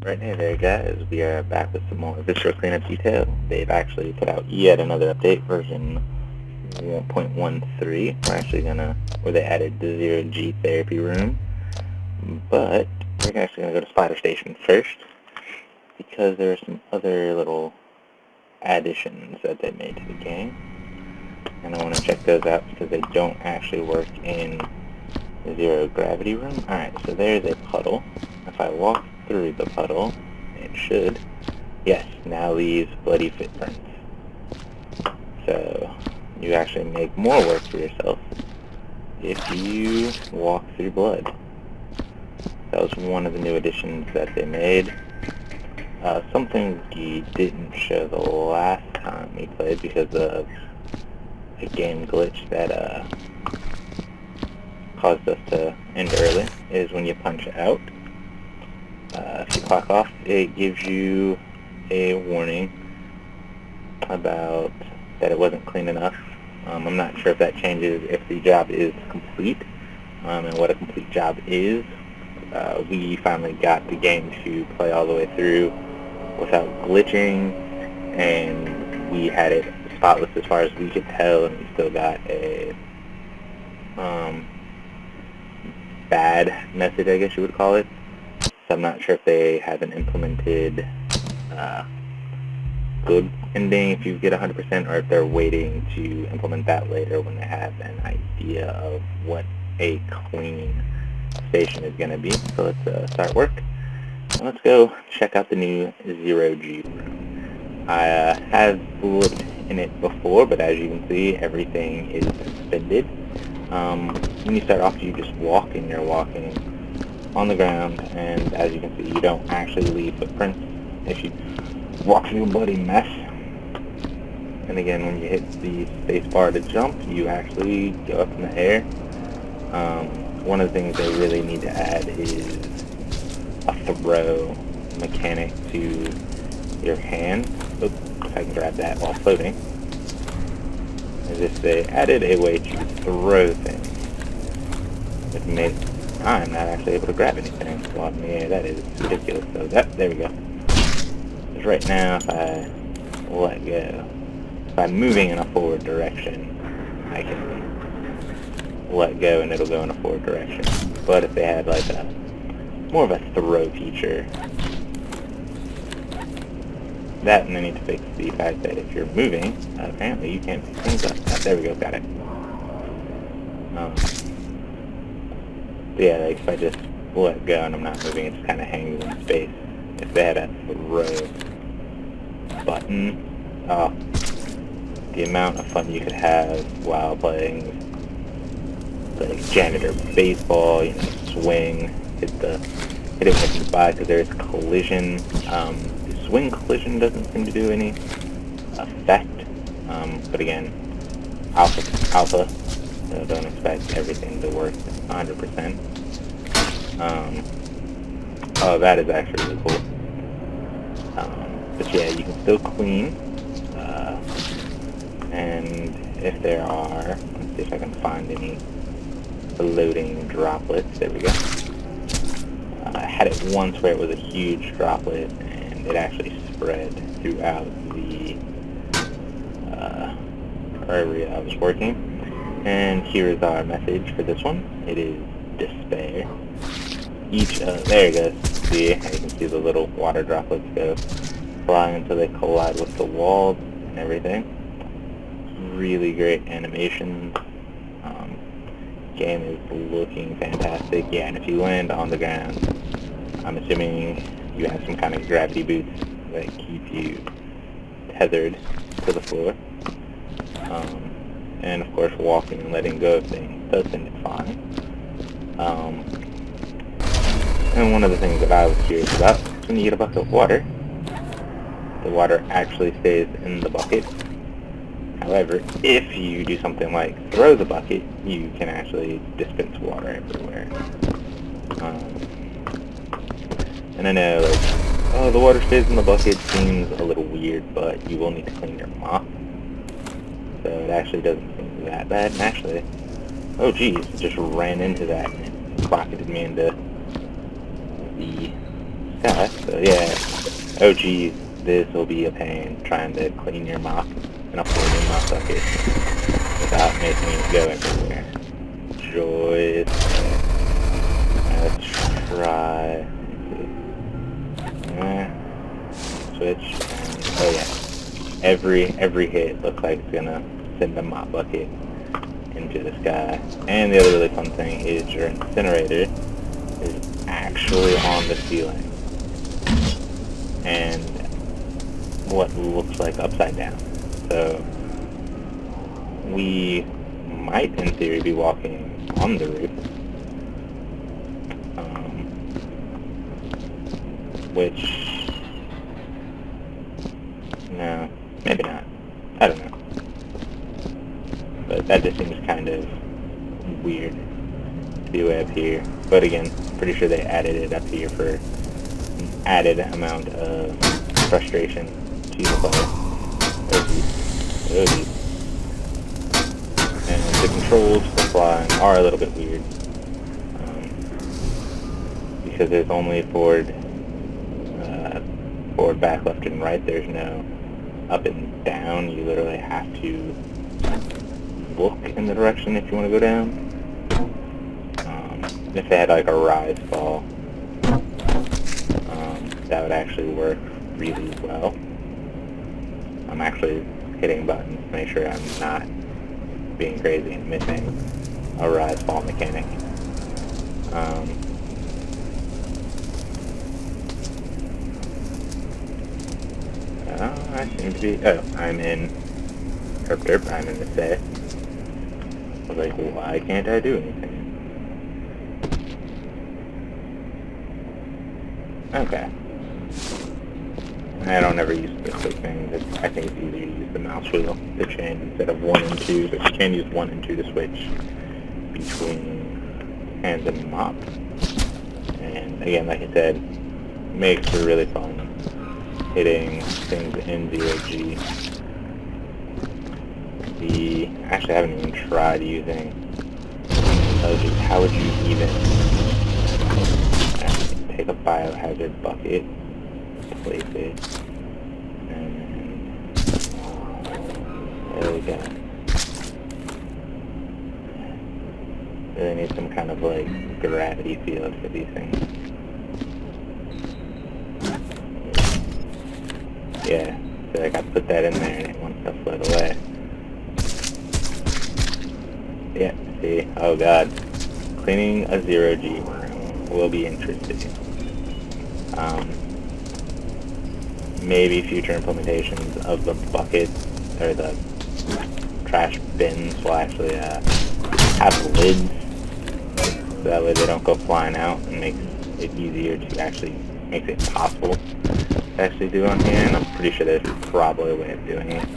Right, hey there guys, we are back with some more Viscera cleanup detail. They've actually put out yet another update, version 1.13. Where they added the 0G therapy room. But we're actually going to go to Spider Station first, because there are some other little additions that they made to the game. And I want to check those out because they don't actually work in the zero gravity room. Alright, so there's a puddle. If I walk through the puddle, it should, yes, now leaves bloody footprints. So you actually make more work for yourself if you walk through blood. That was one of the new additions that they made. Something we didn't show the last time we played because of a game glitch that caused us to end early is when you punch out. If you clock off, it gives you a warning about that it wasn't clean enough. I'm not sure if that changes if the job is complete, and what a complete job is. We finally got the game to play all the way through without glitching, and we had it spotless as far as we could tell, and we still got a bad message, I guess you would call it. So I'm not sure if they haven't implemented good ending if you get 100%, or if they're waiting to implement that later when they have an idea of what a clean station is going to be. So let's start work. And let's go check out the new 0G room. I have looked in it before, but as you can see, everything is suspended. When you start off, you just walk, and you're walking on the ground, and as you can see, you don't actually leave footprints if you walk through a bloody mess. And again, when you hit the space bar to jump, you actually go up in the air. One of the things they really need to add is a throw mechanic to your hand. Oops, if I can grab that while floating. As if they added a way to throw things. It made I'm not actually able to grab anything while in the air. That is ridiculous. So there we go. Because right now, if I let go, if I'm moving in a forward direction, I can let go and it'll go in a forward direction. But if they had like a more of a throw feature, that, and they need to fix the fact that if you're moving, apparently you can't pick things up. There we go, got it. Yeah, like if I just let go and I'm not moving, it just kind of hangs in space. If they had a throw button, the amount of fun you could have while playing like janitor baseball, you know, swing, hit it when it comes by, because there's collision. The swing collision doesn't seem to do any effect, but again, alpha, so don't expect everything to work 100%. Oh, that is actually really cool. But yeah, you can still clean, and if there are, let's see if I can find any floating droplets. There we go. I had it once where it was a huge droplet, and it actually spread throughout the area I was working. And here is our message for this one. It is despair. There it goes. See, you can see the little water droplets go flying until they collide with the walls and everything. Really great animations. Game is looking fantastic. Yeah, and if you land on the ground, I'm assuming you have some kind of gravity boots that keep you tethered to the floor. And of course, walking and letting go of things does seem fine. And one of the things that I was curious about is when you get a bucket of water, the water actually stays in the bucket. However, if you do something like throw the bucket, you can actually dispense water everywhere. And I know, like, oh, the water stays in the bucket seems a little weird, but you will need to clean your mop. So it actually doesn't seem that bad. And actually, oh geez, it just ran into that and rocketed me into the sky. So yeah, oh geez, this will be a pain trying to clean your mop in a floating mop bucket without making it go everywhere. Joyce. Let's try. Switch. And, oh yeah. Every hit looks like it's gonna send a mop bucket into the sky. And the other really fun thing is your incinerator is actually on the ceiling. And what looks like upside down. So we might in theory be walking on the roof. Which, no, maybe not. I don't know. But that just seems kind of weird to be way up here. But again, pretty sure they added it up here for an added amount of frustration to the player. And the controls for flying are a little bit weird. Because there's only forward, back, left, and right. There's no up and down. You literally have to look in the direction if you want to go down. If they had like a rise fall, that would actually work really well. I'm actually hitting buttons to make sure I'm not being crazy and missing a rise fall mechanic. I seem to be, I'm in Herp, I'm in the set. I was like, why can't I do anything? Okay. I don't ever use the quick thing. I think it's easier to use the mouse wheel to change instead of 1 and 2, but you can use 1 and 2 to switch between hands and mop. And again, like I said, makes for really fun hitting things in 0G. Actually, I haven't even tried using emojis. How would you even take a biohazard bucket, place it, and there we go. Really need some kind of like gravity field for these things. Yeah, so like I put that in there and it wants to float away. Yeah, see, oh god. Cleaning a 0G room will be interesting. Maybe future implementations of the buckets, or the trash bins will actually have lids, so that way they don't go flying out and makes it easier to actually, makes it possible to actually do on here, and I'm pretty sure there's probably a way of doing it.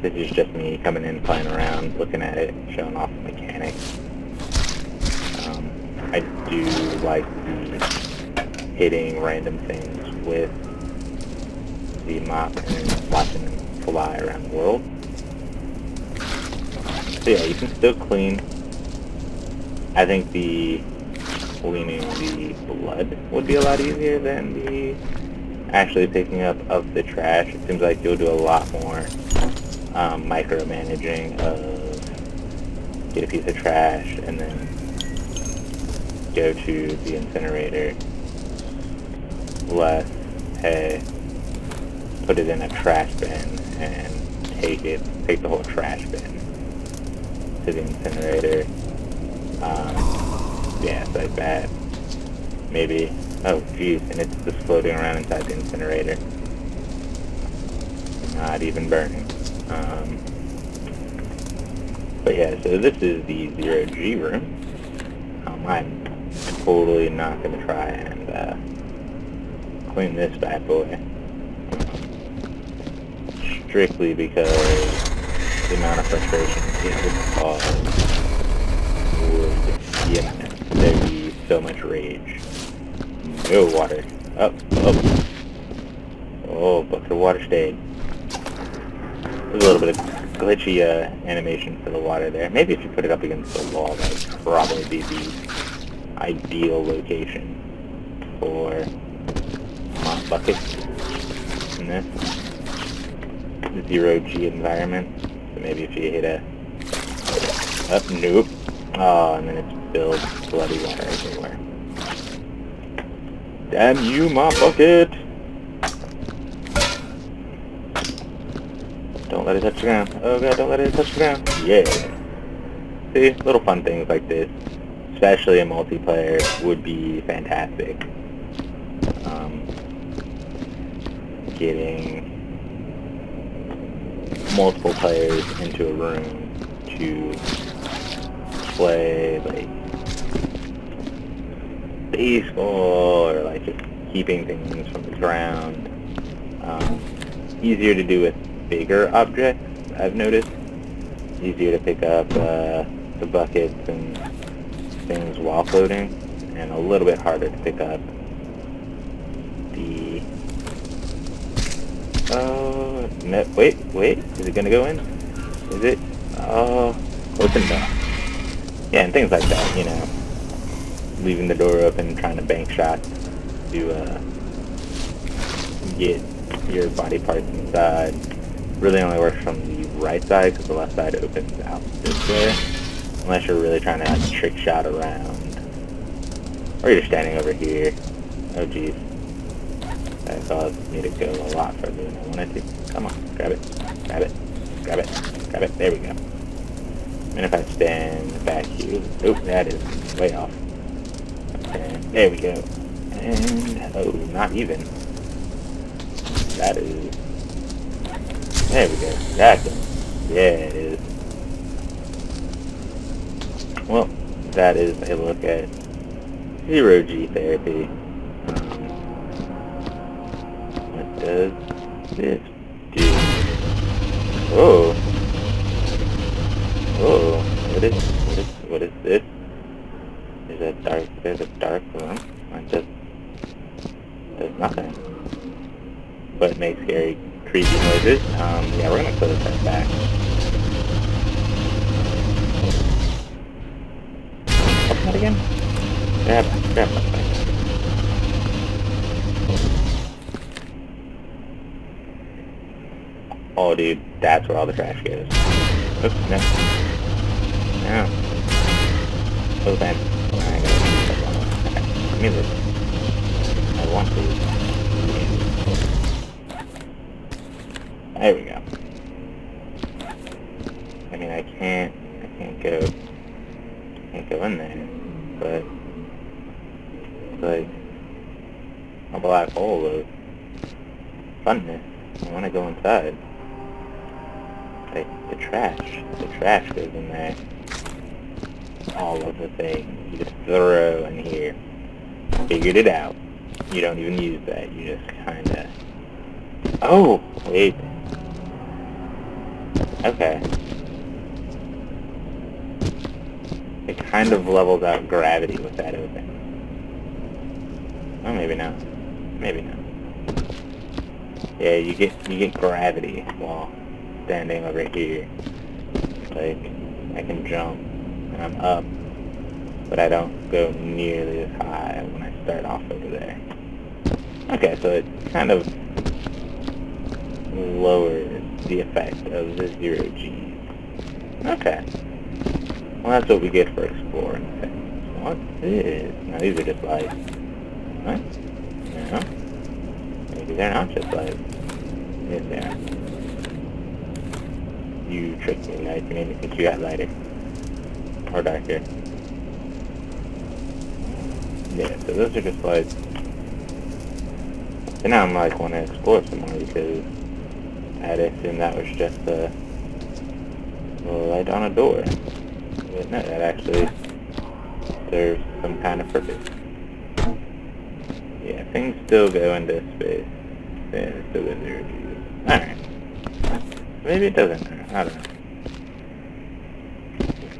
This is just me coming in, playing around, looking at it, showing off the mechanics. I do like the hitting random things with the mop and then watching them fly around the world. So yeah, you can still clean. I think the cleaning the blood would be a lot easier than the actually picking up of the trash. It seems like you'll do a lot more micromanaging of get a piece of trash and then go to the incinerator, less, hey, put it in a trash bin and take the whole trash bin to the incinerator. Yeah, it's like that. Maybe, oh geez, and it's just floating around inside the incinerator. Not even burning. But yeah, so this is the 0G room. I'm totally not going to try and clean this bad boy. Strictly because the amount of frustration it would cause would, yeah, there'd be so much rage. No water. Oh. Oh, but the water stayed. There's a little bit of glitchy animation for the water there. Maybe if you put it up against the wall, that would probably be the ideal location for buckets in this 0G environment. So maybe if you hit a... Oh, nope. Oh, and then it spilled bloody water everywhere. Damn you, my bucket! Don't let it touch the ground. Oh god, don't let it touch the ground. Yeah. See, little fun things like this, especially in multiplayer, would be fantastic. Getting multiple players into a room to play, like, baseball, or like just keeping things from the ground. Easier to do with bigger objects, I've noticed. Easier to pick up the buckets and things while floating, and a little bit harder to pick up the... Oh, no, wait, is it gonna go in? Is it? Oh, close enough. Yeah, and things like that, you know. Leaving the door open, trying to bank shots to get your body parts inside. Really only works from the right side, because the left side opens out this way. Unless you're really trying to like trick shot around. Or you're standing over here. Oh geez. That caused me to go a lot further than I wanted to. Come on, grab it, grab it, grab it, grab it. There we go. And if I stand back here, oh, that is way off. Okay, there we go. And, oh, not even. That is, there we go. That's it. Yeah, it is. Well, that is a look at 0G therapy. What does this do? Oh. Oh. What is this? There's a dark room. It does nothing. But it makes scary, creepy noises. Yeah, we're gonna close that back. Open that again? Grab that thing. Oh, dude, that's where all the trash goes. Oops, no. No. Open. I gotta do something. Okay, give me this. I want these. There we go. I mean, I can't go in there, but it's like a black hole of funness. I want to go inside. Like the trash goes in there. All of the things you just throw in here. Figured it out. You don't even use that. You just kind of... Oh, wait. Okay. It kind of levels out gravity with that open. Oh, maybe not. Maybe not. Yeah, you get gravity while standing over here. Like, I can jump and I'm up, but I don't go nearly as high when I start off over there. Okay, so it kind of lowers the effect of the 0Gs. Okay. Well, that's what we get for exploring things. What's this? Now, these are just lights. What? No. Maybe they're not just lights. Yes, they are. You tricked me, light. You made me think you got lighter. Or darker. Yeah, so those are just lights. And now I'm like, want to explore some more because I'd assume that was just a light on a door. But no, that actually serves some kind of purpose. Yeah, things still go into space. Yeah, it still goes 0Gs. Alright. Maybe it doesn't. I don't know.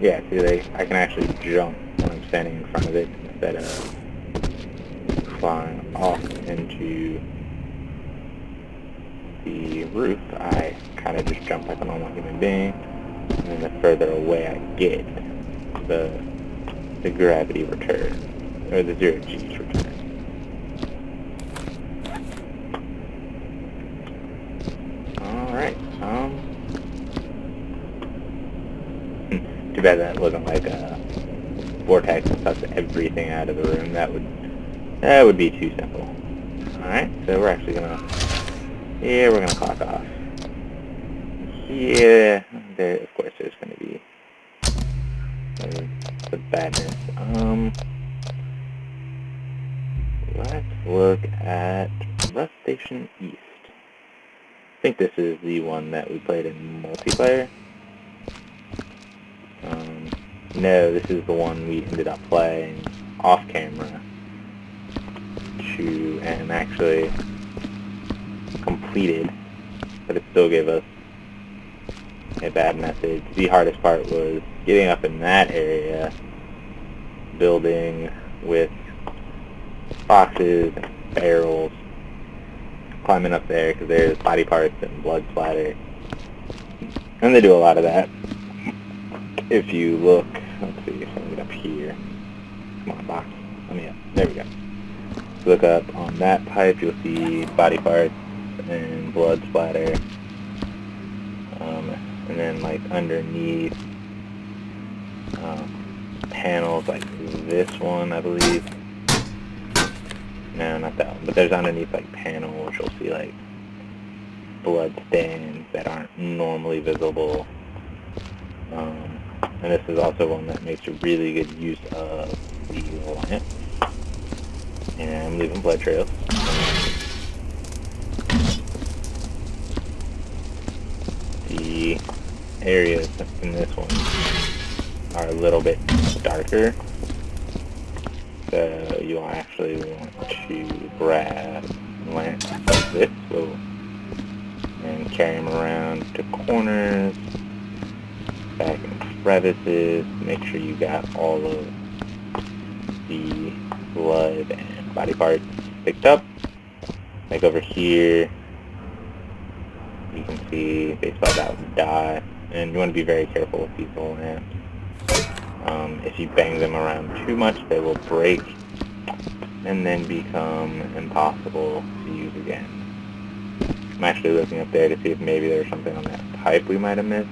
Yeah, see, I can actually jump when I'm standing in front of it instead of flying off into the roof. I kind of just jump like a normal human being, and then the further away I get, the gravity returns, or the 0Gs return. bad that wasn't like a vortex that sucks everything out of the room. That would be too simple. Alright, so we're actually gonna, yeah, we're gonna clock off. Yeah, there, of course there's gonna be the badness. Let's look at Rust Station East. I think this is the one that we played in multiplayer. No, this is the one we ended up playing off camera and actually completed, but it still gave us a bad message. The hardest part was getting up in that area, building with boxes and barrels, climbing up there because there's body parts and blood splatter, and they do a lot of that. If you look, let's see if I can get up here. Come on, box. Let me up. There we go. Look up on that pipe, you'll see body parts and blood splatter. And then like underneath panels like this one, I believe. No, not that one. But there's underneath like panels, you'll see like blood stains that aren't normally visible. And this is also one that makes a really good use of the lamp. And I'm leaving blood trails. The areas in this one are a little bit darker. So you'll actually want to grab lamps like this and carry them around to corners, back in crevices, make sure you got all of the blood and body parts picked up. Like over here, you can see they spelled out dot, and you want to be very careful with these lamps. If you bang them around too much, they will break and then become impossible to use again. I'm actually looking up there to see if maybe there's something on that pipe we might have missed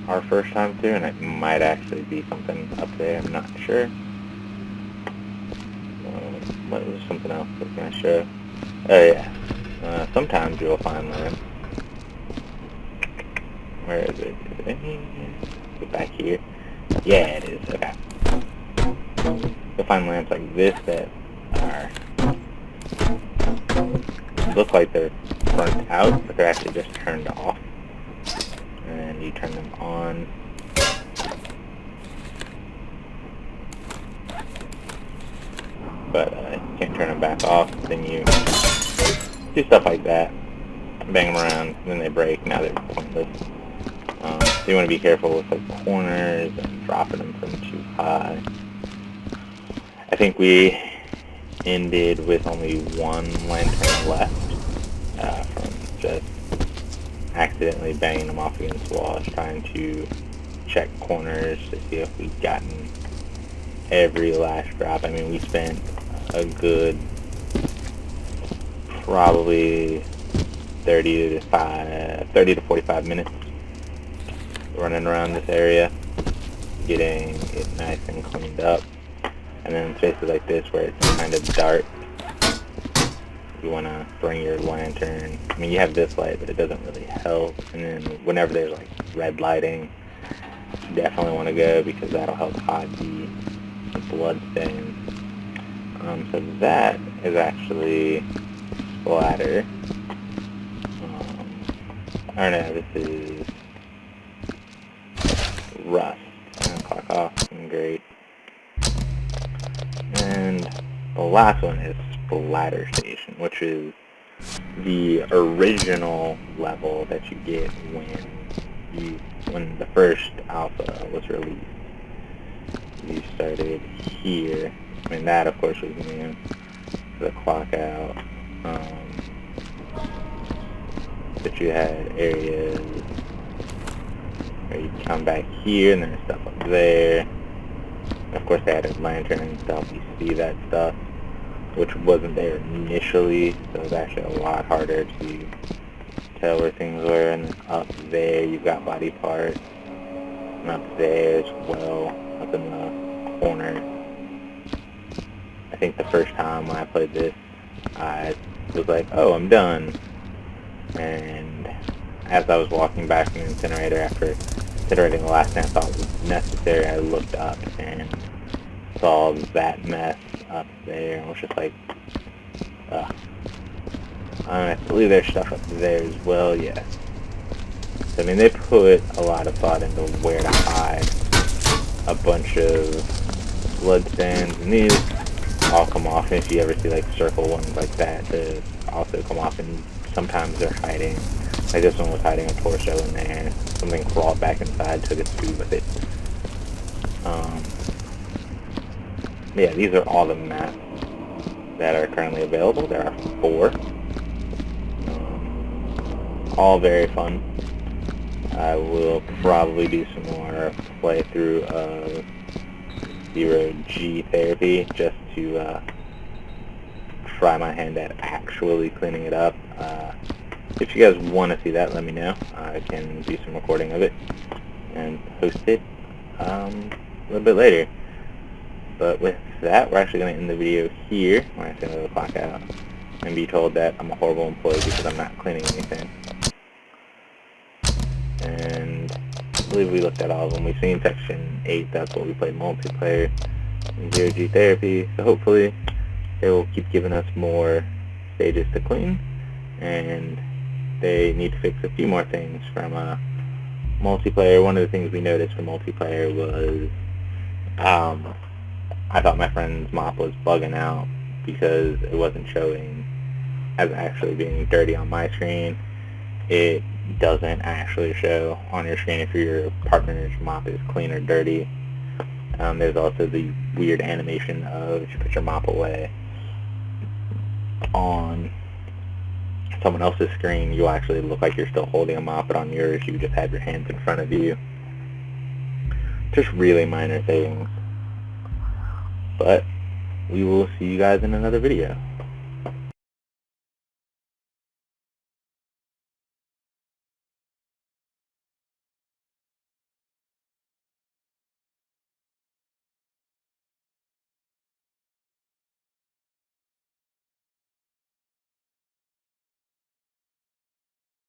our first time through, and it might actually be something up there, I'm not sure. What was something else I was going to show? Oh yeah, sometimes you'll find lamps. Where is it? Is it in here? Is it back here? Yeah, it is. Okay. You'll find lamps like this that look like they're burnt out, but they're actually just turned off. And you turn them on. But you can't turn them back off. Then you do stuff like that. Bang them around, then they break. Now they're pointless. So you want to be careful with the corners and dropping them from too high. I think we ended with only one lantern left from just accidentally banging them off against walls, trying to check corners to see if we'd gotten every last drop. I mean, we spent a good probably 30 to 45 minutes running around this area, getting it nice and cleaned up. And then in spaces like this where it's kind of dark, you want to bring your lantern. I mean, you have this light, but it doesn't really help. And then whenever there's like red lighting, you definitely want to go because that'll help hide the blood stains. So that is actually splatter. Or no, this is rust. And clock off. Great. And the last one is Splatter Station, which is the original level that you get when the first alpha was released. You started here. I mean, that of course was new. The clock out. But you had areas where you come back here, and there's stuff up there. Of course, they added lantern and stuff. You see that stuff, which wasn't there initially, so it's actually a lot harder to tell where things were. And up there, you've got body parts. And up there as well, up in the corner. I think the first time when I played this, I was like, oh, I'm done. And as I was walking back from the incinerator after incinerating the last thing I thought was necessary, I looked up and saw that mess up there and was just like, ugh. I believe there's stuff up there as well, yes. So, I mean, they put a lot of thought into where to hide a bunch of blood stands, and these all come off, and if you ever see like circle ones like that, they also come off, and sometimes they're hiding. Like this one was hiding a torso in there. Something crawled back inside, took its food with it. Yeah, these are all the maps that are currently available. There are 4. All very fun. I will probably do some more playthrough of 0G therapy just to try my hand at actually cleaning it up. If you guys want to see that, let me know. I can do some recording of it and post it a little bit later. But with that, we're actually going to end the video here. We're actually going to clock out and be told that I'm a horrible employee because I'm not cleaning anything. And I believe we looked at all of them. We've seen Section 8, that's what we played multiplayer in 0G therapy. So hopefully they will keep giving us more stages to clean. And they need to fix a few more things from multiplayer. One of the things we noticed from multiplayer was I thought my friend's mop was bugging out because it wasn't showing as actually being dirty on my screen. It doesn't actually show on your screen if your partner's mop is clean or dirty. There's also the weird animation of if you put your mop away on someone else's screen, you'll actually look like you're still holding a mop, but on yours you just have your hands in front of you. Just really minor things. But we will see you guys in another video.